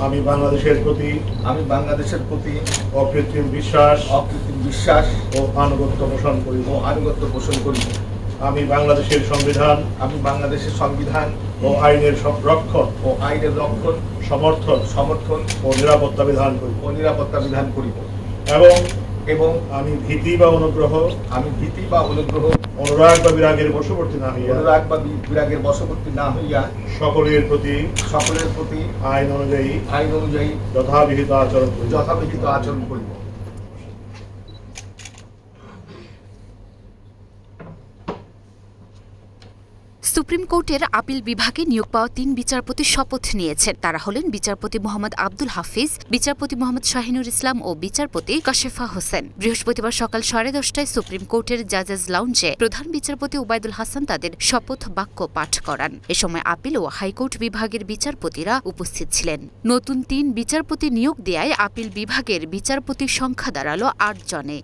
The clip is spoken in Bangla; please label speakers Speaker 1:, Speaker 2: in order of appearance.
Speaker 1: আমি বাংলাদেশের প্রতি অকৃত্রিম বিশ্বাস ও আনুগত্য পোষণ করিব। আমি বাংলাদেশের সংবিধান ও আইনের রক্ষণ সমর্থন ও নিরাপত্তা বিধান করিব এবং আমি ভীতি বা অনুগ্রহ অনুরাগ বা বিরাগের বশবর্তী না হইয়া সকলের প্রতি আইন অনুযায়ী যথাবিহিত আচরণ করিব।
Speaker 2: সুপ্রিম কোর্টের আপিল বিভাগে নিয়োগ পাওয়া ৩ বিচারপতি শপথ নিয়েছেন। তারা হলেন বিচারপতি মোহাম্মদ আব্দুল হাফিজ, বিচারপতি মোহাম্মদ শাহিনুর ইসলাম ও বিচারপতি কাশেফা হোসেন। বৃহস্পতিবার সকাল 10:30টায় সুপ্রিম কোর্টের জাজেস লাউঞ্জে প্রধান বিচারপতি ওবায়দুল হাসান তাদের শপথ বাক্য পাঠ করান। এ সময় আপিল ও হাইকোর্ট বিভাগের বিচারপতিরা উপস্থিত ছিলেন। নতুন ৩ বিচারপতি নিয়োগ দেয়ায় আপিল বিভাগের বিচারপতির সংখ্যা দাঁড়ালো ৮ জনে।